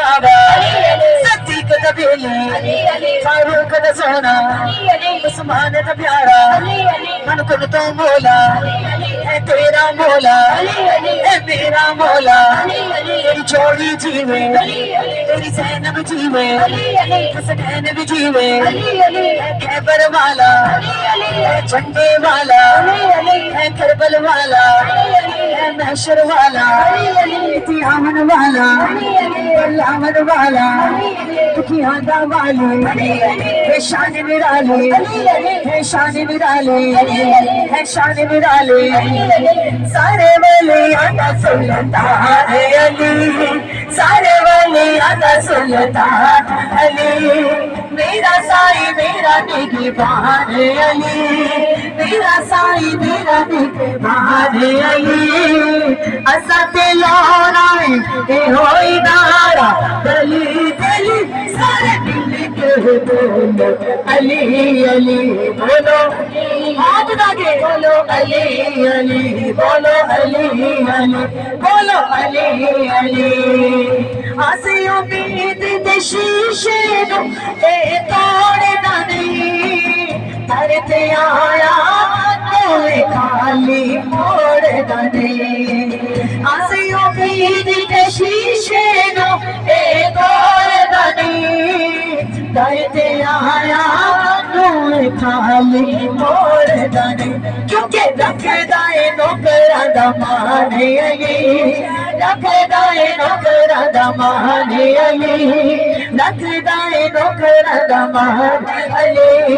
بابا صدیق دا بیلی فاروق دا سونا عثمان دا پیارا من کن تو مولا اے تیرا مولا اے میرا مولا تیری جوڑی جیوے تیری زینب جیوے حسنین بھی جیوے اے خیبر والا اے جھنڈے والا اے کربل والا اے محشر والا تیامن والا بلامن والا تکیاندہ والی اے شان نرالی اے شان نرالی اے شان نرالی سارے ولی آنا سلطان علی سارے ولی آنا سلطان علی میرا سائی میرا نگہبان علی میرا سائی میرا نگہبان علی اسد لونائے اے ہوئی نارا گلی گلی سارے مل کے بولو علی علی بولو ہاتھ داگے بولو علی علی بولو علی علی بولو علی علی آسی امید دے شیشے نو اے توڑنا نہیں ترتے آیا کوئی خالی موڑنا نہیں آسی امید دے شیشے نو اے توڑنا نہیں ترتے آیا کوئی خالی موڑنا نہیں کیونکہ رکھ دائے نوکرہ دمان علی رکھ دائے نوکرہ دمان علی رکھ دائے نوکرہ دمان علی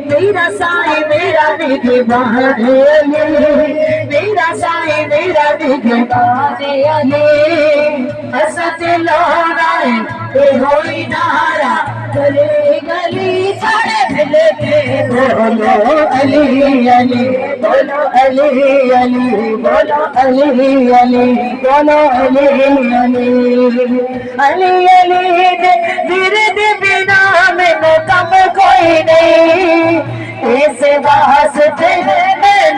میرا سائی میرا نگہبان علی میرا سائی میرا نگہبان علی اسد لونائے اے ہوئی نارا گلی گلی سارے مل کے بولو علی علی بولو علی علی بولو علی علی بولو علی علی علی علی ورد بنا میں کم کوئی نہیں اس واسطے میں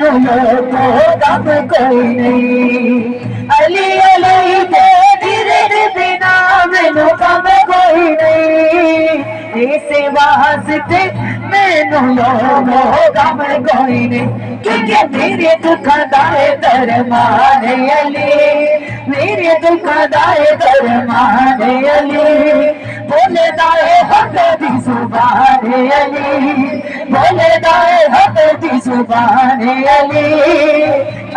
کم کوئی نہیں علی علی ورد بنا میں کم کوئی نہیں اس واسطے میں کم کوئی نہیں کیونکہ میرے دکھ دائے درمان علی میرے دکھ دائے درمان علی بولے دائے حق دی زبان علی بولے دائے حق دی زبان علی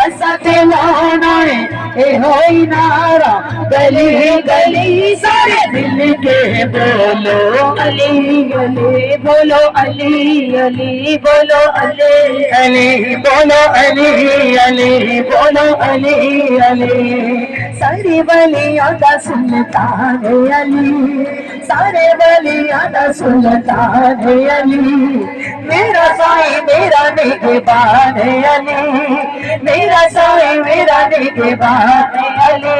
اسد لونائے اے ہوئی نارا گلی گلی سارے مل کے بولو علی علی بولو علی علی بولو علی علی بولو علی علی بولو علی علی سارے ولیاں دا سلطان علی سارے ولیاں دا سلطان علی میرا سائی میرا نگہبان علی میرا سائی میرا نگہبان علی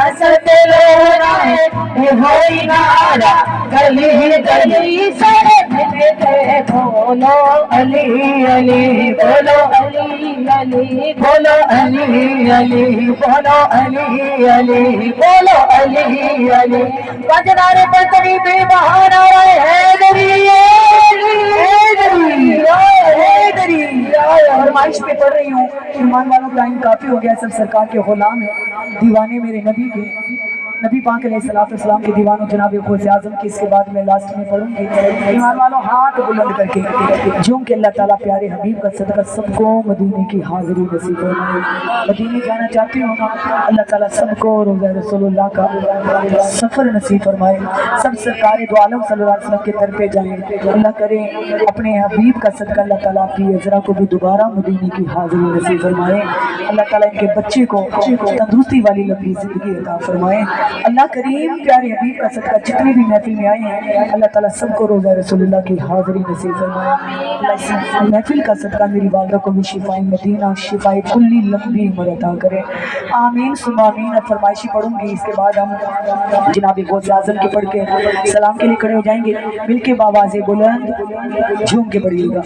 اسد لونائے اے ہوئی نارا گلی گلی سارے مل کے بولو علی علی بولو علی علی بولو علی علی بولو علی علی بولو علی علی بجنار پتری بے بہار آئے حیدری حیدری حیدری فرمائش پہ پڑھ رہی ہوں ایمان والوں ٹائم کافی ہو گیا سب سرکار کے غلام ہیں دیوانے میرے نبی کے نبی پاک علیہ السلام کے دیوانوں جناب غوث اعظم کی اس کے بعد میں لاسٹ میں پڑھوں گی ایمان والوں ہاتھ بلند کر کے جھوم کے اللہ تعالیٰ پیارے حبیب کا صدقہ سب کو مدینے کی حاضری نصیب فرمائے مدینے جانا چاہتی ہوں اللہ تعالیٰ سب کو روضہ رسول اللہ کا سفر نصیب فرمائے سب سرکار دو عالم صلی اللہ علیہ وسلم کے در پہ جائیں اللہ کرے اپنے حبیب کا صدقہ اللہ تعالیٰ کی عزرا کو بھی دوبارہ مدینے کی حاضری نصیب فرمائے اللہ تعالیٰ ان کے بچے کو تندرستی والی لمبی زندگی عطا فرمائے اللہ کریم پیارے حبیب کا صدقہ جتنے بھی محفل میں آئے ہیں اللہ تعالیٰ سب کو روضہ رسول اللہ کی حاضری نصیب فرمائے اللہ اس محفل کا صدقہ میری والدہ کو بھی شفائے مدینہ شفائے کلی لمبی عمر عطا کرے آمین ثم آمین اب فرمائشی پڑھوں گی اس کے بعد ہم جناب غوث اعظم کے پڑھ کے سلام کے لیے کھڑے ہو جائیں گے مل کے بآواز بلند جھوم کے پڑھیے گا